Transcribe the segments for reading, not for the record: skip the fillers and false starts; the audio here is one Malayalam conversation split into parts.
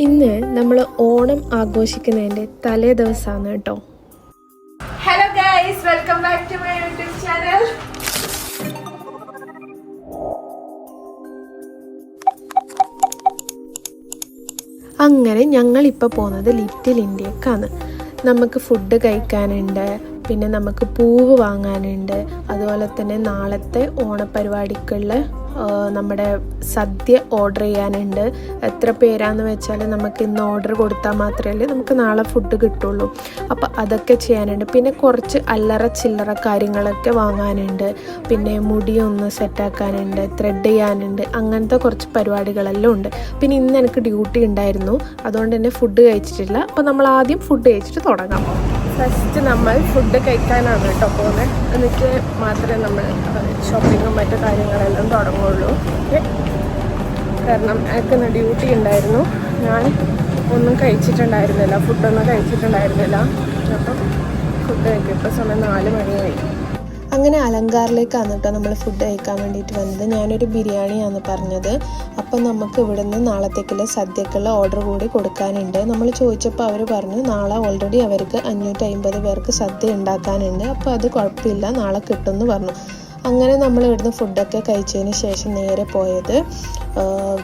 ഇന്ന് നമ്മൾ ഓണം ആഘോഷിക്കുന്നതിൻ്റെ തലേ ദിവസമാണ് കേട്ടോ. Hello guys, welcome back to my YouTube channel. അങ്ങനെ ഞങ്ങളിപ്പോൾ പോകുന്നത് ലിറ്റിൽ ഇന്ത്യക്കാണ്. നമുക്ക് ഫുഡ് കഴിക്കാനുണ്ട്, പിന്നെ നമുക്ക് പൂവ് വാങ്ങാനുണ്ട്, അതുപോലെ തന്നെ നാളത്തെ ഓണപരിപാടിക്കുള്ള നമ്മുടെ സദ്യ ഓർഡർ ചെയ്യാനുണ്ട്. എത്ര പേരാന്ന് വെച്ചാൽ നമുക്ക് ഇന്ന് ഓർഡർ കൊടുത്താൽ മാത്രമേ നമുക്ക് നാളെ ഫുഡ് കിട്ടുള്ളൂ. അപ്പോൾ അതൊക്കെ ചെയ്യാനുണ്ട്. പിന്നെ കുറച്ച് അല്ലറ ചില്ലറ കാര്യങ്ങളൊക്കെ വാങ്ങാനുണ്ട്. പിന്നെ മുടിയൊന്ന് സെറ്റാക്കാനുണ്ട്, ത്രെഡ് ചെയ്യാനുണ്ട്, അങ്ങനത്തെ കുറച്ച് പരിപാടികളെല്ലാം ഉണ്ട്. പിന്നെ ഇന്ന് എനിക്ക് ഡ്യൂട്ടി ഉണ്ടായിരുന്നു, അതുകൊണ്ട് തന്നെ ഫുഡ് കഴിച്ചിട്ടില്ല. അപ്പോൾ നമ്മൾ ആദ്യം ഫുഡ് കഴിച്ചിട്ട് തുടങ്ങാം. ഫസ്റ്റ് നമ്മൾ ഫുഡ് കഴിക്കാനാണ് കേട്ടോ പോകുന്നത്. എന്നിട്ട് മാത്രമേ നമ്മൾ ഷോപ്പിങ്ങും മറ്റു കാര്യങ്ങളെല്ലാം തുടങ്ങുള്ളൂ. കാരണം എനിക്കിന്ന് ഡ്യൂട്ടി ഉണ്ടായിരുന്നു. ഞാൻ ഒന്നും കഴിച്ചിട്ടുണ്ടായിരുന്നില്ല, ഫുഡൊന്നും കഴിച്ചിട്ടുണ്ടായിരുന്നില്ല. അപ്പം ഫുഡ് കഴിക്കും. ഇപ്പോൾ സമയം 4 മണിയായി. അങ്ങനെ അലങ്കാറിലേക്കാണ് കേട്ടോ നമ്മൾ ഫുഡ് കഴിക്കാൻ വേണ്ടിയിട്ട് വന്നത്. ഞാനൊരു ബിരിയാണിയാണ് പറഞ്ഞത്. അപ്പം നമുക്ക് ഇവിടുന്ന് നാളത്തേക്കുള്ള സദ്യക്കുള്ള ഓർഡർ കൂടി കൊടുക്കാനുണ്ട്. നമ്മൾ ചോദിച്ചപ്പോൾ അവർ പറഞ്ഞു നാളെ ഓൾറെഡി അവർക്ക് 550 പേർക്ക് സദ്യ ഉണ്ടാക്കാനുണ്ട്. അപ്പോൾ അത് കുഴപ്പമില്ല, നാളെ കിട്ടുമെന്ന് പറഞ്ഞു. അങ്ങനെ നമ്മൾ ഇവിടുന്ന് ഫുഡൊക്കെ കഴിച്ചതിന് ശേഷം നേരെ പോയത്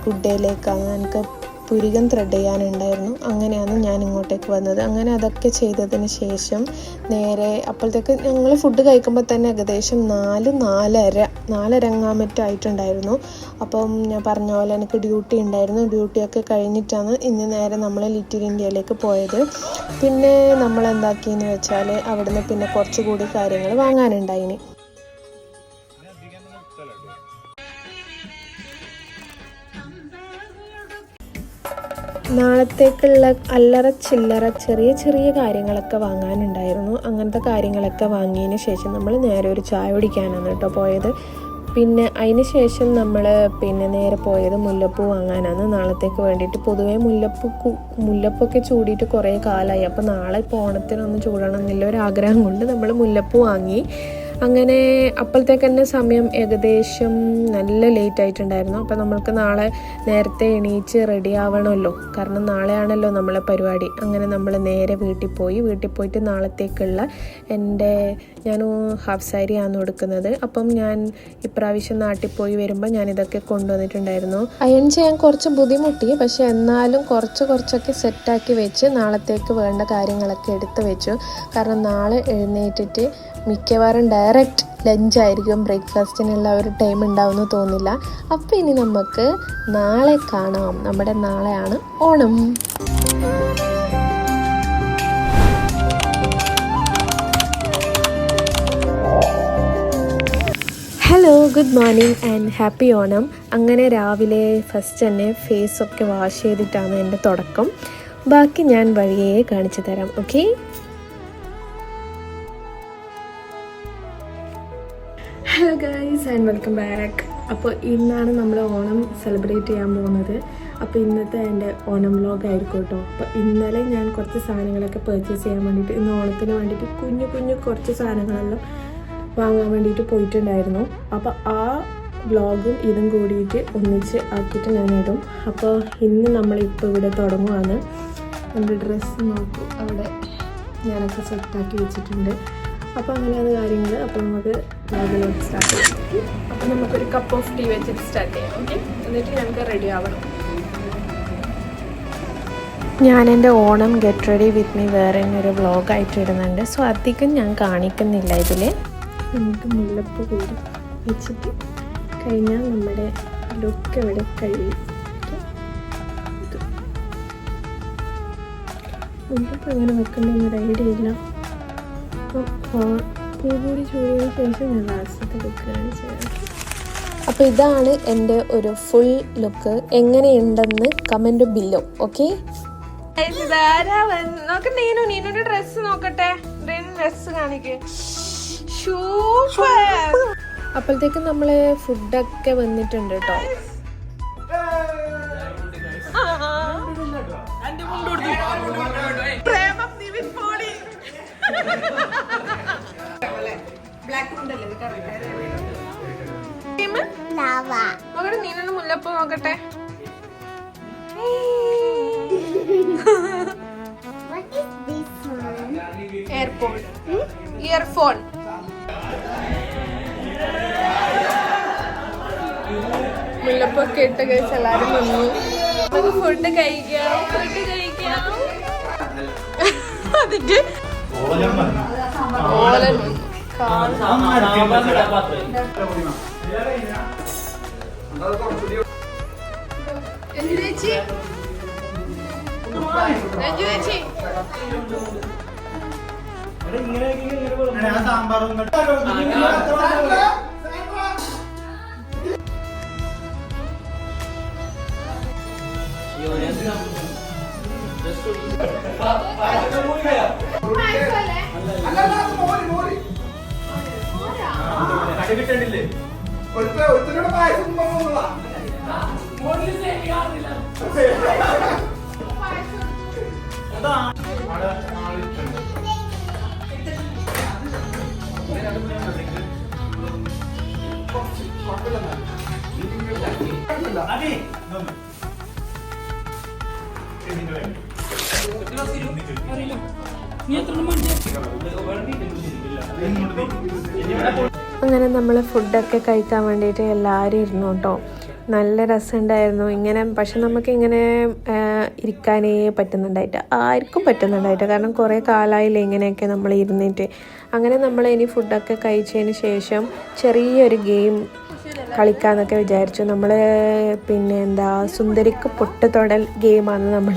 ഗുഡ് ഡേയിലേക്കാണ്. എനിക്ക് പുരികം ത്രെഡ് ചെയ്യാനുണ്ടായിരുന്നു. അങ്ങനെയാണ് ഞാൻ ഇങ്ങോട്ടേക്ക് വന്നത്. അങ്ങനെ അതൊക്കെ ചെയ്തതിന് ശേഷം നേരെ അപ്പോഴത്തേക്ക് ഞങ്ങൾ ഫുഡ് കഴിക്കുമ്പോൾ തന്നെ ഏകദേശം 4:30 മറ്റായിട്ടുണ്ടായിരുന്നു. അപ്പം ഞാൻ പറഞ്ഞ പോലെ എനിക്ക് ഡ്യൂട്ടി ഉണ്ടായിരുന്നു. ഡ്യൂട്ടിയൊക്കെ കഴിഞ്ഞിട്ടാണ് ഇന്ന് നേരെ നമ്മൾ ലിറ്റിൽ ഇന്ത്യയിലേക്ക് പോയത്. പിന്നെ നമ്മൾ എന്താക്കിയെന്ന് വെച്ചാൽ അവിടുന്ന് പിന്നെ കുറച്ചുകൂടി കാര്യങ്ങൾ വാങ്ങാനുണ്ടായിന്. നാളത്തേക്കുള്ള അല്ലറ ചില്ലറ ചെറിയ ചെറിയ കാര്യങ്ങളൊക്കെ വാങ്ങാനുണ്ടായിരുന്നു. അങ്ങനത്തെ കാര്യങ്ങളൊക്കെ വാങ്ങിയതിന് ശേഷം നമ്മൾ നേരെ ഒരു ചായ കുടിക്കാനാണ് കേട്ടോ പോയത്. പിന്നെ അതിന് ശേഷം നമ്മൾ നേരെ പോയത് മുല്ലപ്പൂ വാങ്ങാനാണ് നാളത്തേക്ക് വേണ്ടിയിട്ട്. പൊതുവേ മുല്ലപ്പൊക്കെ ചൂടിയിട്ട് കുറേ കാലമായി. അപ്പോൾ നാളെ ഇപ്പോൾ ഓണത്തിനൊന്നും ചൂടണം എന്നുള്ള ഒരു ആഗ്രഹം കൊണ്ട് നമ്മൾ മുല്ലപ്പൂ വാങ്ങി. അങ്ങനെ അപ്പോഴത്തേക്ക് തന്നെ സമയം ഏകദേശം നല്ല ലേറ്റ് ആയിട്ടുണ്ടായിരുന്നു. അപ്പോൾ നമ്മൾക്ക് നാളെ നേരത്തെ എണീച്ച് റെഡി ആവണമല്ലോ, കാരണം നാളെയാണല്ലോ നമ്മളെ പരിപാടി. അങ്ങനെ നമ്മൾ നേരെ വീട്ടിൽ പോയിട്ട് നാളത്തേക്കുള്ള ഞാൻ ഹാഫ് സാരിയാണ് കൊടുക്കുന്നത്. അപ്പം ഞാൻ ഇപ്രാവശ്യം നാട്ടിൽ പോയി വരുമ്പോൾ ഞാനിതൊക്കെ കൊണ്ടുവന്നിട്ടുണ്ടായിരുന്നു. അയൺ ചെയ്യാൻ കുറച്ച് ബുദ്ധിമുട്ടി, പക്ഷെ എന്നാലും കുറച്ചൊക്കെ സെറ്റാക്കി വെച്ച് നാളത്തേക്ക് വേണ്ട കാര്യങ്ങളൊക്കെ എടുത്ത് വെച്ചു. കാരണം നാളെ എഴുന്നേറ്റിട്ട് മിക്കവാറും ഡയറക്റ്റ് ലഞ്ചായിരിക്കും, ബ്രേക്ക്ഫാസ്റ്റിനുള്ള ഒരു ടൈം ഉണ്ടാവുമെന്ന് തോന്നില്ല. അപ്പോൾ ഇനി നമുക്ക് നാളെ കാണാം. നമ്മുടെ നാളെയാണ് Onam. Hello, good morning and happy Onam. അങ്ങനെ രാവിലെ ഫസ്റ്റ് തന്നെ ഫേസൊക്കെ വാഷ് ചെയ്തിട്ടാണ് എൻ്റെ തുടക്കം. ബാക്കി ഞാൻ വഴിയേ കാണിച്ചു തരാം. Okay, hello guys and welcome back. അപ്പോൾ ഇന്നാണ് നമ്മൾ ഓണം സെലിബ്രേറ്റ് ചെയ്യാൻ പോകുന്നത്. അപ്പോൾ ഇന്നത്തെ എൻ്റെ ഓണം വ്ലോഗായിരിക്കും കേട്ടോ. അപ്പോൾ ഇന്നലെ ഞാൻ കുറച്ച് സാധനങ്ങളൊക്കെ പർച്ചേസ് ചെയ്യാൻ വേണ്ടിയിട്ട്, ഇന്ന് ഓണത്തിന് വേണ്ടിയിട്ട് കുഞ്ഞു കുറച്ച് സാധനങ്ങളെല്ലാം വാങ്ങാൻ വേണ്ടിയിട്ട് പോയിട്ടുണ്ടായിരുന്നു. അപ്പോൾ ആ വ്ലോഗും ഇതും കൂടിയിട്ട് ഒന്നിച്ച് ആക്കിയിട്ട് ഞാൻ ഇടും. അപ്പോൾ ഇന്ന് നമ്മളിപ്പോൾ ഇവിടെ തുടങ്ങുവാണ്. എൻ്റെ ഡ്രസ്സ് നോക്കൂ, അവിടെ ഞാനൊക്കെ സെറ്റാക്കി വെച്ചിട്ടുണ്ട്. അപ്പോൾ അങ്ങനെയാണ് കാര്യങ്ങൾ. അപ്പോൾ നമുക്ക് വ്ലോഗിലോട്ട് സ്റ്റാർട്ട് ചെയ്യാം. അപ്പോൾ നമുക്കൊരു കപ്പ് ഓഫ് ടീ വെച്ചിട്ട് സ്റ്റാർട്ട് ചെയ്യാം. ഓക്കെ, എന്നിട്ട് ഞങ്ങൾക്ക് റെഡി ആവണം. ഞാൻ എൻ്റെ Onam get ready with me വേറെ ഒരു വ്ലോഗായിട്ട് ഇടുന്നുണ്ട്. സോ അധികം ഞാൻ കാണിക്കുന്നില്ല ഇതിൽ. നമുക്ക് മുല്ലപ്പൂ കൂടി വെച്ചിട്ട് കഴിഞ്ഞാൽ നമ്മുടെ ലുക്ക് ഇവിടെ കഴിയും. മുല്ലപ്പൂ എങ്ങനെ വെക്കേണ്ടതെന്നൊരു ഐഡിയ ഇല്ല. പൂകൂടി ചൂടിയതിന് ശേഷം ഞാൻ ലാസ്റ്റത്തെ ലുക്ക് കാണിച്ചത്. അപ്പോൾ ഇതാണ് എൻ്റെ ഒരു ഫുൾ ലുക്ക്. എങ്ങനെയുണ്ടെന്ന് കമൻറ്റ് ബില്ലോ. ഓക്കെ, നീനുന്റെ ഡ്രസ് നോക്കട്ടെ. ഡ്രസ് കാണിക്കേ. അപ്പോഴത്തേക്കും നമ്മളെ ഫുഡൊക്കെ വന്നിട്ടുണ്ട് കേട്ടോ. നീനൊന്ന് മുല്ലപ്പൂ നോക്കട്ടെ. ഇയർഫോൺ മുല്ലപ്പൊക്കെ ഇട്ട് കഴിച്ച് എല്ലാരും വന്നു. നമുക്ക് ഫുഡ് കഴിക്കാം. അതിന്റെ ഓലൻ വന്നു. ചേച്ചി അങ്ങനെ നമ്മൾ ഫുഡൊക്കെ കഴിക്കാൻ വേണ്ടിയിട്ട് എല്ലാവരും ഇരുന്നു കേട്ടോ. നല്ല രസമുണ്ടായിരുന്നു ഇങ്ങനെ. പക്ഷെ നമുക്ക് ഇങ്ങനെ ഇരിക്കാനേ പറ്റുന്നുണ്ടായിട്ട്, ആർക്കും പറ്റുന്നുണ്ടായിട്ട്. കാരണം കുറേ കാലമായില്ലേ ഇങ്ങനെയൊക്കെ നമ്മൾ ഇരുന്നിട്ട്. അങ്ങനെ നമ്മൾ ഇനി ഫുഡൊക്കെ കഴിച്ചതിന് ശേഷം ചെറിയൊരു ഗെയിം കളിക്കാമെന്നൊക്കെ വിചാരിച്ചു. നമ്മൾ സുന്ദരിക്ക് പൊട്ട് തൊടൽ ഗെയിമാണ് നമ്മൾ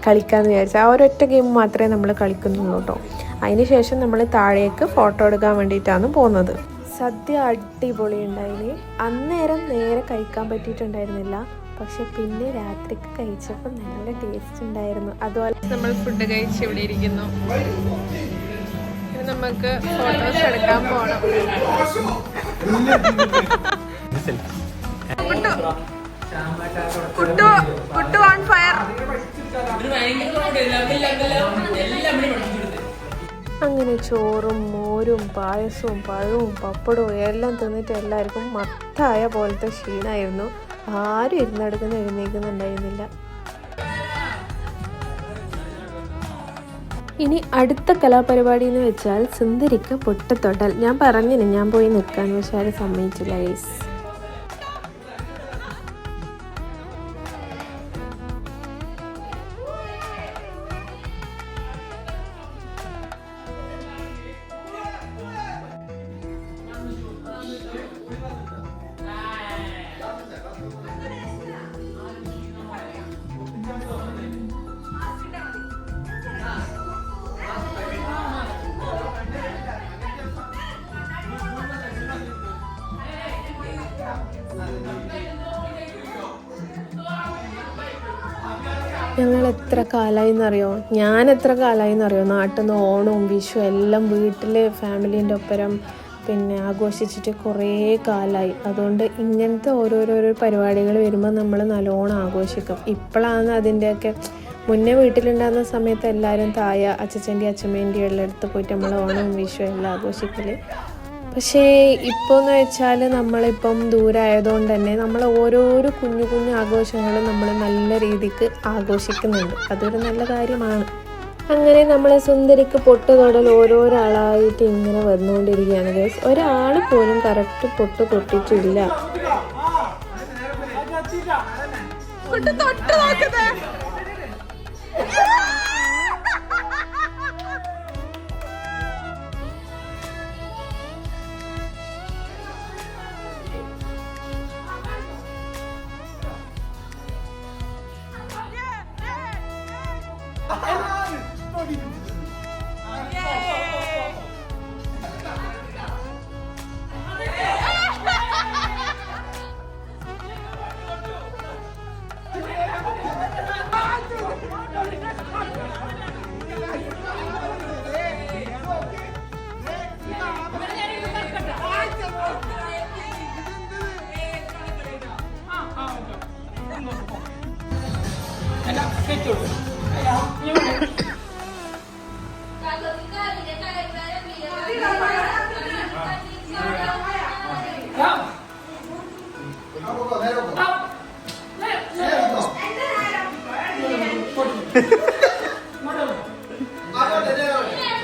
കളിക്കാമെന്ന് വിചാരിച്ചു. ആ ഒരൊറ്റ ഗെയിം മാത്രമേ നമ്മൾ കളിക്കുന്നുള്ളൂ കേട്ടോ. അതിന് ശേഷം നമ്മൾ താഴേക്ക് ഫോട്ടോ എടുക്കാൻ വേണ്ടിയിട്ടാണ് പോകുന്നത്. സദ്യ അടിപൊളി ഉണ്ടായിന്. അന്നേരം നേരെ കഴിക്കാൻ പറ്റിയിട്ടുണ്ടായിരുന്നില്ല, പക്ഷെ പിന്നെ രാത്രിക്ക് കഴിച്ചപ്പോൾ നല്ല ടേസ്റ്റ് ഉണ്ടായിരുന്നു. അതുപോലെ നമ്മൾ ഫുഡ് കഴിച്ച് ഇവിടെ ഇരിക്കുന്നു. നമുക്ക് ഫോട്ടോസ് എടുക്കാൻ പോണം. Kuttu on fire. അങ്ങനെ ചോറും മോരും പായസവും പഴവും പപ്പടവും എല്ലാം തിന്നിട്ട് എല്ലാവർക്കും മത്തായ പോലത്തെ ക്ഷീണമായിരുന്നു. ആരും എഴുന്നേൽക്കുന്നുണ്ടായിരുന്നില്ല. ഇനി അടുത്ത കലാപരിപാടി എന്ന് വെച്ചാൽ സുന്ദരിക്ക് പൊട്ടത്തൊടൽ. ഞാൻ പറഞ്ഞിന് ഞാൻ പോയി നിൽക്കാൻ, പക്ഷെ ആരും സമ്മതിച്ചില്ല ഗൈസ്. ഞങ്ങൾ എത്ര കാലമായി എന്നറിയോ, ഞാൻ എത്ര കാലമായി എന്നറിയോ നാട്ടിൽ നിന്ന് ഓണവും വിഷു എല്ലാം വീട്ടിൽ ഫാമിലീൻ്റെ ഒപ്പരം ആഘോഷിച്ചിട്ട് കുറേ കാലമായി. അതുകൊണ്ട് ഇങ്ങനത്തെ ഓരോരോ പരിപാടികൾ വരുമ്പോൾ നമ്മൾ നല്ലോണം ആഘോഷിക്കും. ഇപ്പോഴാണ് അതിൻ്റെയൊക്കെ, മുന്നേ വീട്ടിലുണ്ടാകുന്ന സമയത്ത് എല്ലാവരും തായ അച്ഛച്ചൻ്റെയും അച്ഛമ്മേൻ്റെയും എല്ലാം അടുത്ത് പോയിട്ട് നമ്മൾ ഓണവും വിഷു എല്ലാം ആഘോഷിക്കൽ. പക്ഷേ ഇപ്പോൾ എന്ന് വെച്ചാൽ നമ്മളിപ്പം ദൂരമായതുകൊണ്ട് തന്നെ നമ്മൾ ഓരോരോ കുഞ്ഞു കുഞ്ഞു ആഘോഷങ്ങളും നമ്മൾ നല്ല രീതിക്ക് ആഘോഷിക്കുന്നുണ്ട്. അതൊരു നല്ല കാര്യമാണ്. അങ്ങനെ നമ്മളെ സുന്ദരിക്ക് പൊട്ട് തൊടൽ ഓരോരാളായിട്ട് ഇങ്ങനെ വന്നുകൊണ്ടിരിക്കുകയാണ് ഗൈസ്. ഒരാൾ പോലും കറക്റ്റ് പൊട്ട് തൊട്ടിട്ടില്ല.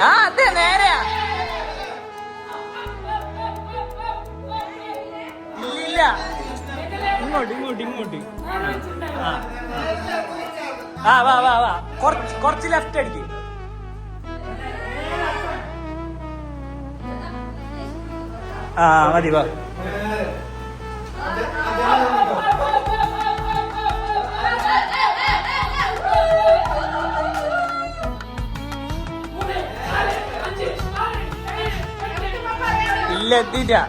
ആ അതെ ഇങ്ങോട്ട് വാ കുറച്ച് ലെഫ്റ്റ് അടിക്ക്. മതി വാ. ഇല്ല എത്തിയിട്ടാ.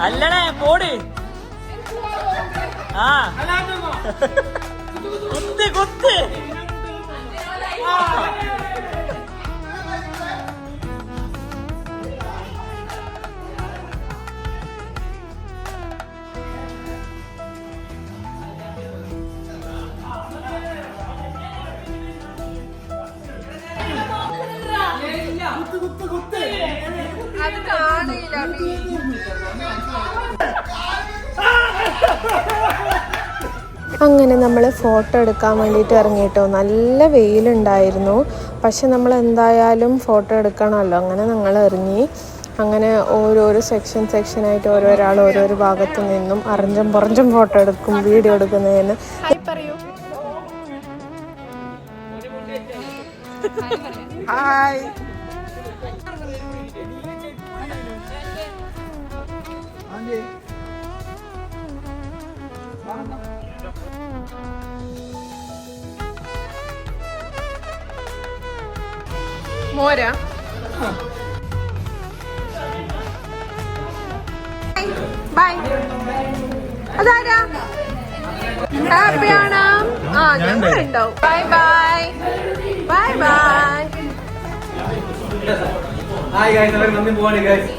അല്ലടേ പോട്. കുത്ത് അത് കാണില്ല. അങ്ങനെ നമ്മൾ ഫോട്ടോ എടുക്കാൻ വേണ്ടിയിട്ട് ഇറങ്ങിയിട്ടോ. നല്ല വെയിലുണ്ടായിരുന്നു, പക്ഷെ നമ്മൾ എന്തായാലും ഫോട്ടോ എടുക്കണമല്ലോ. അങ്ങനെ ഞങ്ങൾ ഇറങ്ങി. അങ്ങനെ ഓരോരോ സെക്ഷനായിട്ട് ഓരോരാൾ ഓരോരോ ഭാഗത്ത് നിന്നും അറിഞ്ഞും പുറഞ്ഞും ഫോട്ടോ എടുക്കും, വീഡിയോ എടുക്കുന്നതിന്. പറയൂ ഹായ്. മോരാ ബൈ. അതാരാ? ഹാപ്പിയാണോ? ഞങ്ങളുണ്ടാവും. Bye bye bye bye. Hi guys, അവർ നന്ദി പോവാണ് guys.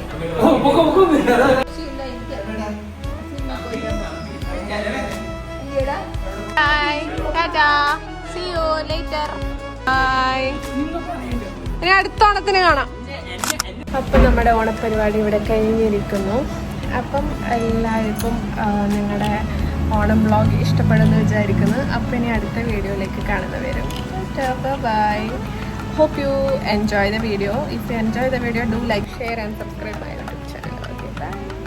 Bye tata, see you later. Bye. ഇനി അടുത്ത ഓണത്തിന് കാണാം. അപ്പം നമ്മുടെ ഓണപ്പരിപാടി ഇവിടെ കഴിഞ്ഞിരിക്കുന്നു. അപ്പം എല്ലാവർക്കും നിങ്ങളുടെ ഓണം വ്ളോഗ് ഇഷ്ടപ്പെടുമെന്ന് വിചാരിക്കുന്നു. അപ്പം ഇനി അടുത്ത വീഡിയോയിലേക്ക് കാണുന്നവരും by. Hope you enjoy the video. If you enjoy the video, do like, share and subscribe my YouTube channel. Okay, bye.